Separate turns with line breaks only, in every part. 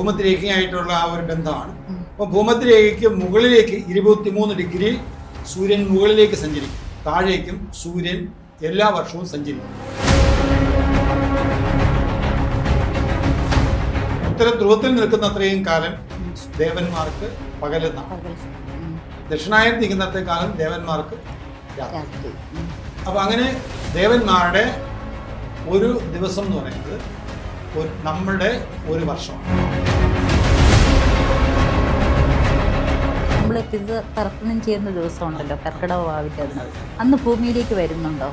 ഭൂമധ്യരേഖയായിട്ടുള്ള ആ ഒരു ബന്ധമാണ്. അപ്പോൾ ഭൂമധ്യരേഖയ്ക്ക് മുകളിലേക്ക് 23 ഡിഗ്രി സൂര്യൻ മുകളിലേക്ക് സഞ്ചരിക്കും, താഴേക്കും സൂര്യൻ എല്ലാ വർഷവും സഞ്ചരിക്കും. ഉത്തര ധ്രുവത്തിൽ നിൽക്കുന്ന അത്രയും കാലം ദേവന്മാർക്ക് പകലെന്നാണ്, ദക്ഷിണായനം നിൽക്കുന്നത്രയും കാലം ദേവന്മാർക്ക് രാത്രി. അപ്പൊ അങ്ങനെ ദേവന്മാരുടെ ഒരു ദിവസം എന്ന് പറയുന്നത് നമ്മളുടെ ഒരു വർഷമാണ്.
നമ്മൾ തർപ്പണം ചെയ്യുന്ന ദിവസം ഉണ്ടല്ലോ, കർക്കിടക വാവിൻ്റെ അന്ന് ഭൂമിയിലേക്ക് വരുന്നുണ്ടോ?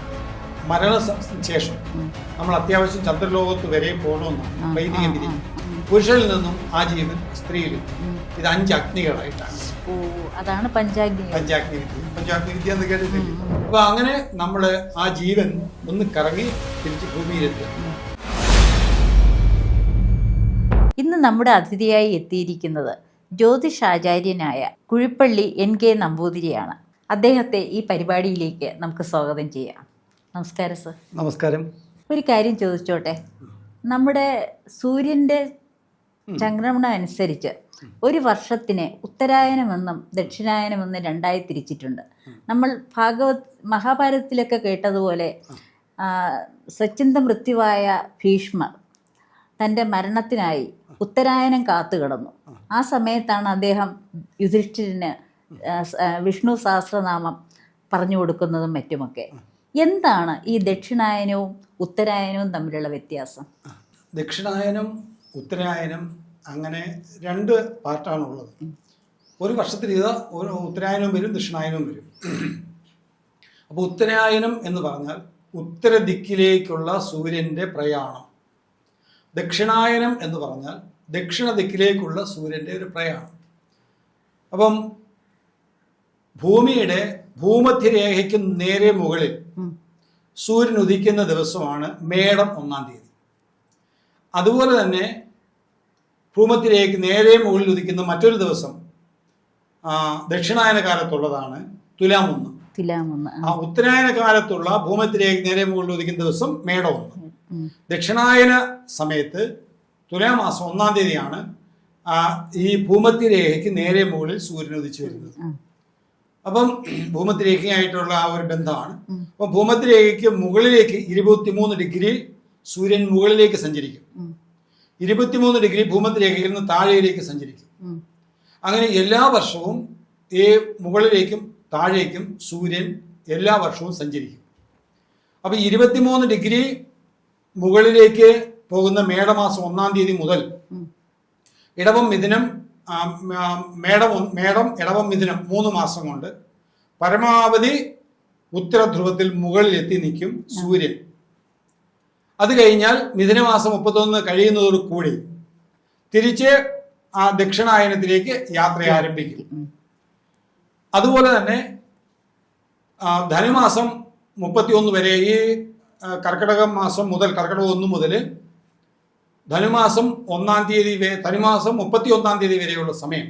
മരണശേഷം നമ്മൾ അത്യാവശ്യം ചന്ദ്രലോകത്ത് വരെ പോകണമെന്നാണ് വൈദിക വിധി. പുരുഷനിൽ നിന്നും ആ ജീവൻ സ്ത്രീയിലും. ഇത് 5 അഗ്നികളായിട്ടാണ്.
അതാണ് പഞ്ചാഗ്നി
വിദ്യ എന്ന് കേട്ടിട്ടില്ല. അപ്പൊ അങ്ങനെ നമ്മള് ആ ജീവൻ ഒന്ന് കറങ്ങി തിരിച്ച് ഭൂമിയിലെത്തുക.
ഇന്ന് നമ്മുടെ അതിഥിയായി എത്തിയിരിക്കുന്നത് ജ്യോതിഷാചാര്യനായ കുഴിപ്പള്ളി NK നമ്പൂതിരിയാണ്. അദ്ദേഹത്തെ ഈ പരിപാടിയിലേക്ക് നമുക്ക് സ്വാഗതം ചെയ്യാം. നമസ്കാരം സർ.
നമസ്കാരം.
ഒരു കാര്യം ചോദിച്ചോട്ടെ, നമ്മുടെ സൂര്യൻ്റെ ചംക്രമണം അനുസരിച്ച് ഒരു വർഷത്തിനെ ഉത്തരായനമെന്നും ദക്ഷിണായനമെന്നും 2ആയി തിരിച്ചിട്ടുണ്ട്. നമ്മൾ മഹാഭാരതത്തിലൊക്കെ കേട്ടതുപോലെ സച്ചിന്ത മൃത്യുവായ ഭീഷ്മർ തൻ്റെ മരണത്തിനായി ഉത്തരായനം കാത്തു കിടന്നു. ആ സമയത്താണ് അദ്ദേഹം യുധിഷ്ഠിരന് വിഷ്ണു സഹസ്രനാമം പറഞ്ഞു കൊടുക്കുന്നതും മറ്റുമൊക്കെ. എന്താണ് ഈ ദക്ഷിണായനവും ഉത്തരായനവും തമ്മിലുള്ള വ്യത്യാസം?
ദക്ഷിണായനം ഉത്തരായനം അങ്ങനെ 2 പാർട്ടാണുള്ളത്. ഒരു വർഷത്തിൽ ഒരു ഉത്തരായനവും വരും, ദക്ഷിണായനവും വരും. അപ്പോൾ ഉത്തരായനം എന്ന് പറഞ്ഞാൽ ഉത്തര ദിക്കിലേക്കുള്ള സൂര്യൻ്റെ പ്രയാണം. ദക്ഷിണായനം എന്ന് പറഞ്ഞാൽ ദക്ഷിണ ദിക്കിലേക്കുള്ള സൂര്യൻ്റെ ഒരു പ്രയാണം. അപ്പം ഭൂമിയുടെ ഭൂമധ്യരേഖയ്ക്ക് നേരെ മുകളിൽ സൂര്യൻ ഉദിക്കുന്ന ദിവസമാണ് മേടം 1-ാം തീയതി. അതുപോലെ തന്നെ ഭൂമധ്യരേഖയ്ക്ക് നേരെ മുകളിൽ ഉദിക്കുന്ന മറ്റൊരു ദിവസം ദക്ഷിണായന കാലത്തുള്ളതാണ് തുലാം 1. ഉത്തരായന കാലത്തുള്ള ഭൂമധ്യരേഖയ്ക്ക് നേരെ മുകളിൽ ഉദിക്കുന്ന ദിവസം മേടം 1. ദക്ഷിണായന സമയത്ത് തുലാമാസം 1-ാം തീയതിയാണ് ഈ ഭൂമധ്യരേഖയ്ക്ക് നേരെ മുകളിൽ സൂര്യൻ ഉദിച്ചു വരുന്നത്. അപ്പം ഭൂമധ്യരേഖയായിട്ടുള്ള ആ ഒരു ബന്ധമാണ്. അപ്പം ഭൂമധ്യരേഖയ്ക്ക് മുകളിലേക്ക് 23 ഡിഗ്രി സൂര്യൻ മുകളിലേക്ക് സഞ്ചരിക്കും, 23 ഡിഗ്രി ഭൂമധ്യരേഖയിൽ നിന്ന് താഴേക്ക് സഞ്ചരിക്കും. അങ്ങനെ എല്ലാ വർഷവും ഈ മുകളിലേക്കും താഴേക്കും സൂര്യൻ എല്ലാ വർഷവും സഞ്ചരിക്കും. അപ്പം 23 ഡിഗ്രി മുകളിലേക്ക് പോകുന്ന മേടമാസം 1-ാം തീയതി മുതൽ ഇടവം മിഥുനം മേടം ഇടവം മിഥുനം 3 മാസം കൊണ്ട് പരമാവധി ഉത്തര ധ്രുവത്തിൽ മുകളിലെത്തി നിൽക്കും സൂര്യൻ. അത് കഴിഞ്ഞാൽ മിഥുനമാസം 31 കഴിയുന്നതോട് കൂടി തിരിച്ച് ആ ദക്ഷിണായനത്തിലേക്ക് യാത്ര ആരംഭിക്കും. അതുപോലെ തന്നെ ധനുമാസം 31 വരെ, ഈ കർക്കിടക മാസം മുതൽ, കർക്കിടക 1 മുതൽ ധനുമാസം 1-ാം തീയതി ധനുമാസം 31-ാം തീയതി വരെയുള്ള സമയം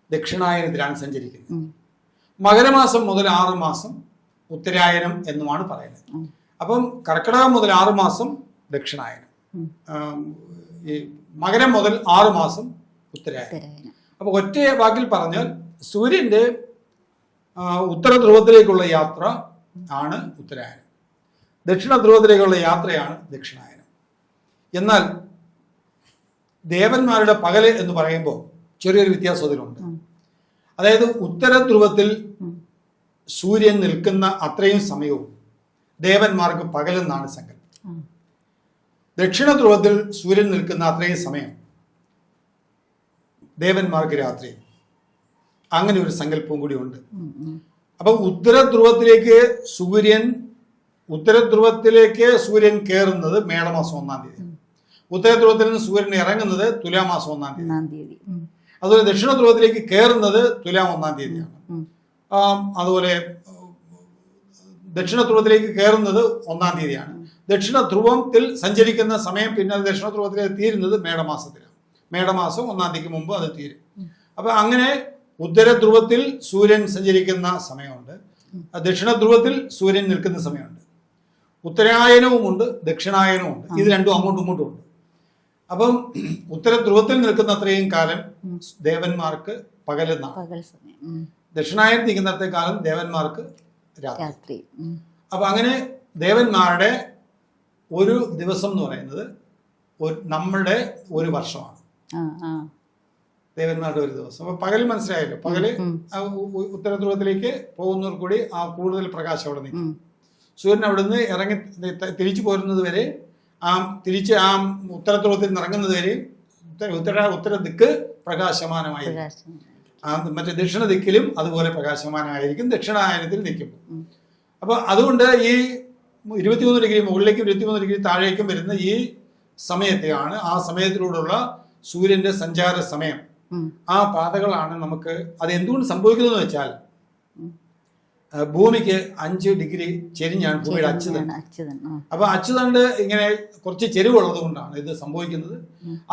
ദക്ഷിണായനത്തിലാണ് സഞ്ചരിക്കുന്നത്. മകരമാസം മുതൽ 6 മാസം ഉത്തരായനം എന്നുമാണ് പറയുന്നത്. അപ്പം കർക്കിടകം മുതൽ 6 മാസം ദക്ഷിണായനം, ഈ മകരം മുതൽ 6 മാസം ഉത്തരായനം. അപ്പോൾ ഒറ്റ വാക്കിൽ പറഞ്ഞാൽ സൂര്യൻ്റെ ഉത്തര ധ്രുവത്തിലേക്കുള്ള യാത്ര ആണ് ഉത്തരായനം, ദക്ഷിണ ധ്രുവത്തിലേക്കുള്ള യാത്രയാണ് ദക്ഷിണായനം. എന്നാൽ ദേവന്മാരുടെ പകല് എന്ന് പറയുമ്പോൾ ചെറിയൊരു വ്യത്യാസം അതിലുണ്ട്. അതായത് ഉത്തര ധ്രുവത്തിൽ സൂര്യൻ നിൽക്കുന്ന അത്രയും സമയവും ദേവന്മാർക്ക് പകലെന്നാണ് സങ്കല്പം. ദക്ഷിണ ധ്രുവത്തിൽ സൂര്യൻ നിൽക്കുന്ന അത്രയും സമയം ദേവന്മാർക്ക് രാത്രി. അങ്ങനെ ഒരു സങ്കല്പവും കൂടി ഉണ്ട്. അപ്പം ഉത്തര ധ്രുവത്തിലേക്ക് സൂര്യൻ കയറുന്നത് മേടമാസം 1-ാം തീയതി, ഉത്തര ധ്രുവത്തിൽ നിന്ന് സൂര്യൻ ഇറങ്ങുന്നത് തുലാമാസം 1-ാം തീയതി. അതുപോലെ ദക്ഷിണ ധ്രുവത്തിലേക്ക് കയറുന്നത് തുലാം 1-ാം തീയതിയാണ്. അതുപോലെ ദക്ഷിണ ധ്രുവത്തിലേക്ക് കയറുന്നത് 1-ാം തീയതിയാണ്. ദക്ഷിണ ധ്രുവത്തിൽ സഞ്ചരിക്കുന്ന സമയം പിന്നെ ദക്ഷിണ ധ്രുവത്തിലേക്ക് തീരുന്നത് മേടമാസത്തിലാണ്. മേടമാസം 1-ാം തീയതിക്ക് മുമ്പ് അത് തീരും. അപ്പം അങ്ങനെ ഉത്തര ധ്രുവത്തിൽ സൂര്യൻ സഞ്ചരിക്കുന്ന സമയമുണ്ട്, ദക്ഷിണ ധ്രുവത്തിൽ സൂര്യൻ നിൽക്കുന്ന സമയമുണ്ട്. ഉത്തരായനവുമുണ്ട്, ദക്ഷിണായനവുമുണ്ട്. ഇത് രണ്ടും അങ്ങോട്ടും ഇങ്ങോട്ടും ഉണ്ട്. അപ്പം ഉത്തര ധ്രുവത്തിൽ നിൽക്കുന്ന അത്രയും കാലം ദേവന്മാർക്ക് പകലെന്നാണ്, ദക്ഷിണായനം നിൽക്കുന്നത്രേ കാലം ദേവന്മാർക്ക് രാത്രി. അപ്പൊ അങ്ങനെ ദേവന്മാരുടെ ഒരു ദിവസം എന്ന് പറയുന്നത് നമ്മളുടെ ഒരു വർഷമാണ് ദേവന്മാരുടെ ഒരു ദിവസം. അപ്പൊ പകൽ മനസ്സിലായല്ലോ, പകല് ഉത്തര ധ്രുവത്തിലേക്ക് പോകുന്നവർ കൂടി ആ കൂടുതൽ പ്രകാശം അവിടെ നിൽക്കും. സൂര്യൻ അവിടുന്ന് ഇറങ്ങി തിരിച്ചു പോരുന്നത് വരെ തിരിച്ച് ആ ഉത്തര ധ്രുവത്തിൽ നിന്ന് ഇറങ്ങുന്നത് വരെ ഉത്തര ദിക്ക് പ്രകാശമാനമായിരിക്കും. മറ്റേ ദക്ഷിണ ദിക്കിലും അതുപോലെ പ്രകാശമാനമായിരിക്കും ദക്ഷിണായനത്തിൽ നിൽക്കുമ്പോൾ. അപ്പൊ അതുകൊണ്ട് ഈ 23 ഡിഗ്രി മുകളിലേക്കും 23 ഡിഗ്രി താഴേക്കും വരുന്ന ഈ സമയത്തെയാണ്, ആ സമയത്തിലൂടെയുള്ള സൂര്യന്റെ സഞ്ചാര സമയം, ആ പാതകളാണ് നമുക്ക്. അത് എന്തുകൊണ്ട് സംഭവിക്കുന്നതെന്ന് വെച്ചാൽ ഭൂമിക്ക് 5 ഡിഗ്രി ചെരിഞ്ഞാണ് ഭൂമിയുടെ അച്ചുതണ്ട്. അപ്പൊ അച്ചുതണ്ട് ഇങ്ങനെ കുറച്ച് ചെരിവുള്ളത് കൊണ്ടാണ് ഇത് സംഭവിക്കുന്നത്.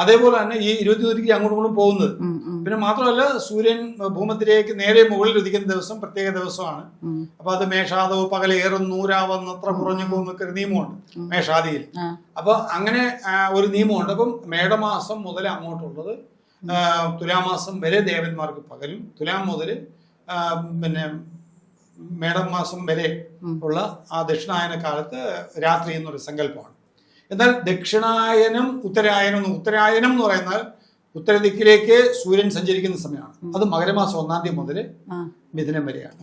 അതേപോലെ തന്നെ ഈ 23 ഡിഗ്രി അങ്ങോട്ടും പോകുന്നത്. പിന്നെ മാത്രമല്ല, സൂര്യൻ ഭൂമത്തിലേക്ക് നേരെ മുകളിൽ ഉദിക്കുന്ന ദിവസം പ്രത്യേക ദിവസമാണ്. അപ്പൊ അത് മേഷാദോ പകലേറും നൂരാവുന്നത്ര കുറഞ്ഞു പോകുന്നൊക്കെ ഒരു നിയമമുണ്ട് മേഷാദിയിൽ. അപ്പൊ അങ്ങനെ ഒരു നിയമമുണ്ട്. അപ്പം മേടമാസം മുതൽ അങ്ങോട്ടുള്ളത് തുലാമാസം വരെ ദേവന്മാർക്ക് പകലും, തുലാം മുതൽ പിന്നെ മേടം മാസം വരെ ഉള്ള ആ ദക്ഷിണായന കാലത്ത് രാത്രി എന്നൊരു സങ്കല്പമാണ്. എന്നാൽ ദക്ഷിണായനം ഉത്തരായനം എന്ന് പറയുന്നത് ഉത്തരദിക്കിലേക്ക് സൂര്യൻ സഞ്ചരിക്കുന്ന സമയമാണ്. അത് മകരമാസം 1-ാം തീയതി മുതൽ മിഥുനം വരെയാണ്.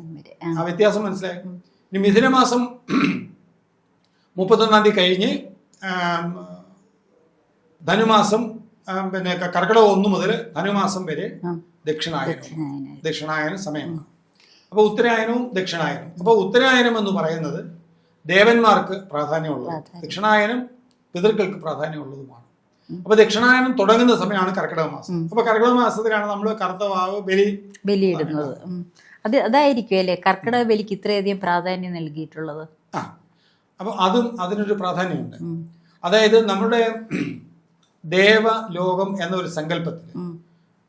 ആ വ്യത്യാസം മനസ്സിലായി. ഇനി മിഥുനമാസം 31-ാം തീയതി കഴിഞ്ഞ് ധനുമാസം പിന്നെ കർക്കിടകം 1 മുതൽ ധനുമാസം വരെ ദക്ഷിണായന സമയമാണ്. അപ്പൊ ഉത്തരായനവും ദക്ഷിണായനവും. അപ്പൊ ഉത്തരായനം എന്ന് പറയുന്നത് ദേവന്മാർക്ക് പ്രാധാന്യമുള്ളതും ദക്ഷിണായനം പിതൃക്കൾക്ക് പ്രാധാന്യമുള്ളതുമാണ്. അപ്പൊ ദക്ഷിണായനം തുടങ്ങുന്ന സമയമാണ് കർക്കിടക മാസം. അപ്പൊ കർക്കിടക മാസത്തിലാണ് നമ്മൾ കറുത്തവാവ്
ബലിയിടുന്നത്. അതായിരിക്കും അല്ലെ കർക്കിടക ബലിക്ക് ഇത്രയധികം പ്രാധാന്യം നൽകിയിട്ടുള്ളത്.
അപ്പൊ അതിനൊരു പ്രാധാന്യമുണ്ട്. അതായത് നമ്മുടെ ദേവലോകം എന്നൊരു സങ്കല്പത്തിൽ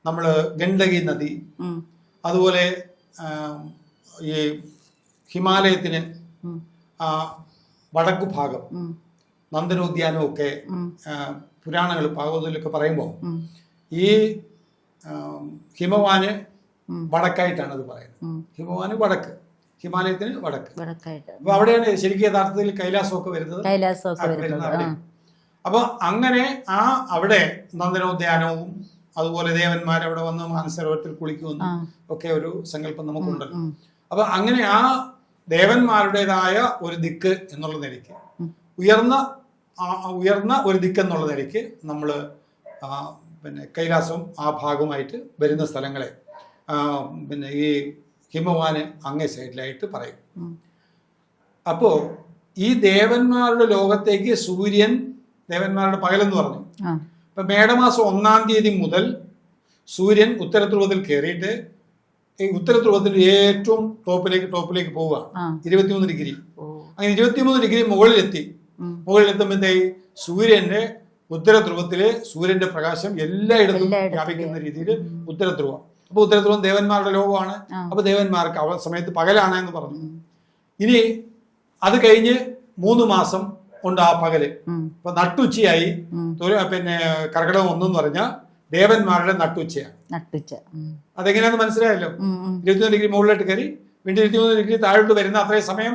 നമ്മള് ഗണ്ഡകി നദി, അതുപോലെ ഈ ഹിമാലയത്തിന് വടക്കു ഭാഗം നന്ദനോദ്യാനം ഒക്കെ പുരാണങ്ങൾ ഭാഗവതത്തിലൊക്കെ പറയുമ്പോൾ ഈ ഹിമവാന് വടക്കായിട്ടാണ് അത് പറയുന്നത്. ഹിമവാന് വടക്ക്, ഹിമാലയത്തിന് വടക്ക്. അപ്പൊ അവിടെയാണ് ശരിക്കും യഥാർത്ഥത്തിൽ കൈലാസമൊക്കെ വരുന്നത്. അപ്പൊ അങ്ങനെ അവിടെ നന്ദനോദ്യാനവും അതുപോലെ ദേവന്മാരവിടെ വന്ന് മാനസരോവരത്തിൽ കുളിക്കുമെന്നും ഒക്കെ ഒരു സങ്കല്പം നമുക്കുണ്ടല്ലോ. അപ്പൊ അങ്ങനെ ആ ദേവന്മാരുടേതായ ഒരു ദിക്ക് എന്നുള്ള നിലയ്ക്ക്, ഉയർന്ന ഒരു ദിക്ക് എന്നുള്ള നിലയ്ക്ക് നമ്മൾ പിന്നെ കൈലാസവും ആ ഭാഗമായിട്ട് വരുന്ന സ്ഥലങ്ങളെ പിന്നെ ഈ ഹിമവാന് അങ്ങേ സൈഡിലായിട്ട് പറയും. അപ്പോ ഈ ദേവന്മാരുടെ ലോകത്തേക്ക് സൂര്യൻ ദേവന്മാരുടെ പകലെന്ന് പറഞ്ഞു. ഇപ്പൊ മേടമാസം 1-ാം തീയതി മുതൽ സൂര്യൻ ഉത്തര ധ്രുവത്തിൽ കയറിയിട്ട് ഈ ഉത്തര ധ്രുവത്തിന്റെ ഏറ്റവും ടോപ്പിലേക്ക് പോവുകയാണ്. 23 ഡിഗ്രി. അങ്ങനെ 23 ഡിഗ്രി മുകളിലെത്തുമ്പോഴത്തേ സൂര്യന്റെ ഉത്തര ധ്രുവത്തില് സൂര്യന്റെ പ്രകാശം എല്ലായിടത്തും വ്യാപിക്കുന്ന രീതിയിൽ ഉത്തര ധ്രുവം. അപ്പൊ ഉത്തര ധ്രുവം ദേവന്മാരുടെ ലോകമാണ്. അപ്പൊ ദേവന്മാർക്ക് ആ സമയത്ത് പകലാണ് എന്ന് പറഞ്ഞു. ഇനി അത് കഴിഞ്ഞ് 3 മാസം ഉണ്ട് ആ പകല്. ഇപ്പൊ നട്ടുച്ചയായി. പിന്നെ കർക്കിടകം 1 എന്ന് പറഞ്ഞാൽ ദേവന്മാരുടെ നട്ടുച്ചയാണ്. അതെങ്ങനെയാന്ന് മനസ്സിലായല്ലോ. 23 ഡിഗ്രി മുകളിലോട്ട് കയറി വീണ്ടും 23 ഡിഗ്രി താഴോട്ട് വരുന്ന അത്രയും സമയം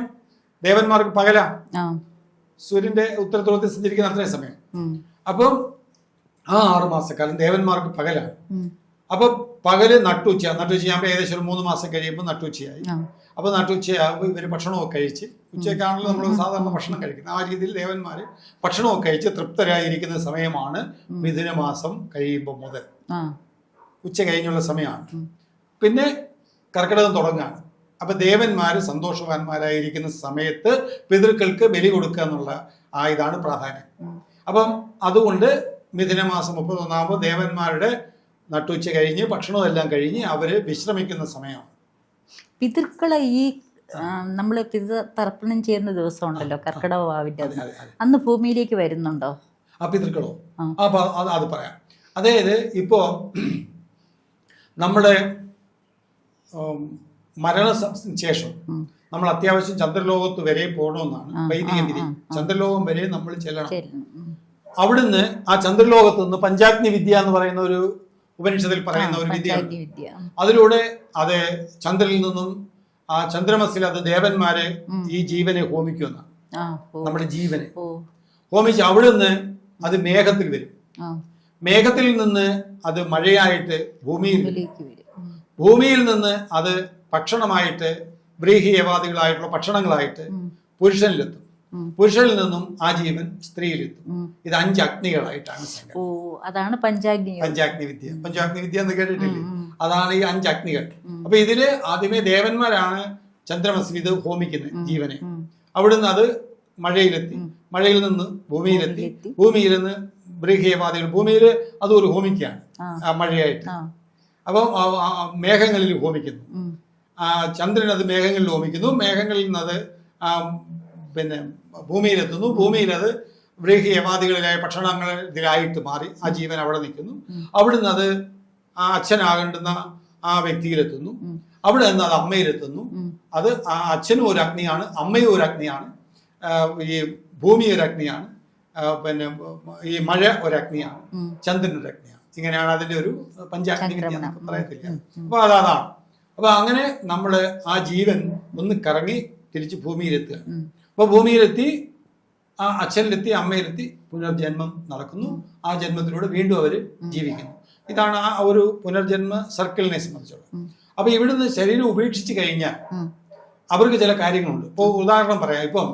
ദേവന്മാർക്ക് പകലാ. സൂര്യന്റെ ഉത്തര ധ്രുവത്തിൽ സഞ്ചരിക്കുന്ന അത്രയും സമയം. അപ്പം ആ 6 മാസക്കാലം ദേവന്മാർക്ക് പകലാണ്. അപ്പൊ പകല് നട്ടുച്ചയാകുമ്പോൾ ഏകദേശം ഒരു 3 മാസം കഴിയുമ്പോൾ നട്ടുച്ചയായി. അപ്പൊ നട്ടുച്ചയാകുമ്പോൾ ഇവര് ഭക്ഷണമൊക്കെ കഴിച്ച്, ഉച്ചയ്ക്കാണല്ലോ നമ്മൾ സാധാരണ ഭക്ഷണം കഴിക്കുന്നത്, ആ രീതിയിൽ ദേവന്മാര് ഭക്ഷണമൊക്കെ കഴിച്ച് തൃപ്തരായിരിക്കുന്ന സമയമാണ് മിഥുനമാസം കഴിയുമ്പോൾ മുതൽ. ഉച്ച കഴിഞ്ഞുള്ള സമയമാണ്. പിന്നെ കർക്കിടകം തുടങ്ങാണ്. അപ്പൊ ദേവന്മാര് സന്തോഷവാന്മാരായിരിക്കുന്ന സമയത്ത് പിതൃക്കൾക്ക് ബലി കൊടുക്കുക എന്നുള്ള ഇതാണ് പ്രാധാന്യം. അപ്പം അതുകൊണ്ട് മിഥുനമാസം 31 ദേവന്മാരുടെ നട്ടുച്ച കഴിഞ്ഞ് ഭക്ഷണമെല്ലാം കഴിഞ്ഞ് അവര് വിശ്രമിക്കുന്ന സമയമാണ്.
പിതൃക്കളെ ഈ നമ്മൾ തർപ്പണം ചെയ്യുന്ന ദിവസം ഉണ്ടല്ലോ കർക്കിടക വാവിന്റെ, അന്ന് ഭൂമിയിലേക്ക് വരുന്നുണ്ടോ
ആ പിതൃക്കളോ? അത് പറയാം. അതായത് ഇപ്പോ നമ്മുടെ മരണശേഷം നമ്മൾ അത്യാവശ്യം ചന്ദ്രലോകത്ത് വരെ പോകണമെന്നാണ് വൈദിക വിധി. ചന്ദ്രലോകം വരെ നമ്മൾ ചെല്ലണം. അവിടുന്ന് ആ ചന്ദ്രലോകത്ത് നിന്ന് പഞ്ചാഗ്നി വിദ്യ എന്ന് പറയുന്ന ഒരു ഉപനിഷത്തിൽ പറയുന്ന ഒരു വിദ്യ, അതിലൂടെ അത് ചന്ദ്രനിൽ നിന്നും ആ ചന്ദ്രമസിൽ അത് ദേവന്മാരെ ഈ ജീവനെ ഹോമിക്കുമെന്നാണ്. നമ്മുടെ ജീവനെ ഹോമിച്ച് അവിടുന്ന് അത് മേഘത്തിൽ വരും. മേഘത്തിൽ നിന്ന് അത് മഴയായിട്ട് ഭൂമിയിൽ നിന്ന് അത് ഭക്ഷണമായിട്ട് വ്രീഹിയവാദികളായിട്ടുള്ള ഭക്ഷണങ്ങളായിട്ട് പുരുഷനിലെത്തും. പുരുഷനിൽ നിന്നും ആ ജീവൻ സ്ത്രീയിലെത്തും. ഇത് 5 അഗ്നികളായിട്ടാണ്
അതാണ് പഞ്ചാഗ്നി
വിദ്യ. പഞ്ചാഗ്നി വിദ്യ എന്ന് കേട്ടിട്ടില്ലേ? അതാണ് ഈ 5 അഗ്നികൾ. അപ്പൊ ഇതില് ആദ്യമേ ദേവന്മാരാണ് ചന്ദ്രമസി ഇത് ഹോമിക്കുന്നത് ജീവനെ. അവിടുന്ന് അത് മഴയിലെത്തി, മഴയിൽ നിന്ന് ഭൂമിയിലെത്തി, ഭൂമിയിൽ നിന്ന് വ്രീഹിയവാദികൾ ഭൂമിയിൽ അത് ഒരു ഹോമിക്കുകയാണ് മഴയായിട്ട്. അപ്പം മേഘങ്ങളിൽ ഹോമിക്കുന്നു. ചന്ദ്രൻ അത് മേഘങ്ങളിൽ ഹോമിക്കുന്നു. മേഘങ്ങളിൽ നിന്ന് അത് പിന്നെ ഭൂമിയിലെത്തുന്നു. ഭൂമിയിൽ അത് വ്രീഹിയവാദികളിലായ ഭക്ഷണങ്ങളിലായിട്ട് മാറി ആ ജീവൻ അവിടെ നിൽക്കുന്നു. അവിടുന്ന് അത് ആ അച്ഛനാകേണ്ടുന്ന ആ വ്യക്തിയിലെത്തുന്നു. അവിടെ നിന്ന് അത് അമ്മയിലെത്തുന്നു. അത് ആ അച്ഛനും ഒരു അഗ്നിയാണ്, അമ്മയും ഒരു അഗ്നിയാണ്, ഈ ഭൂമി ഒരു അഗ്നിയാണ്, പിന്നെ ഈ മഴ ഒരു അഗ്നിയാണ്, ചന്ദ്രൻ ഒരു അഗ്നിയാണ്. ഇങ്ങനെയാണ് അതിന്റെ ഒരു പഞ്ചാഗ്നി വിദ്യ എന്നൊക്കെ പറയത്തില്ല. അപ്പൊ അതാണ്. അപ്പൊ അങ്ങനെ നമ്മള് ആ ജീവൻ ഒന്ന് കറങ്ങി തിരിച്ച് ഭൂമിയിലെത്തുക. അപ്പൊ ഭൂമിയിലെത്തി ആ അച്ഛനിലെത്തി അമ്മയിലെത്തി പുനർജന്മം നടക്കുന്നു. ആ ജന്മത്തിലൂടെ വീണ്ടും അവര് ജീവിക്കുന്നു. ഇതാണ് ആ ഒരു പുനർജന്മ സർക്കിളിനെ സംബന്ധിച്ചുള്ളത്. അപ്പൊ ഇവിടുന്ന് ശരീരം ഉപേക്ഷിച്ച് കഴിഞ്ഞാൽ അവർക്ക് ചില കാര്യങ്ങളുണ്ട്. ഇപ്പൊ ഉദാഹരണം പറയാം. ഇപ്പം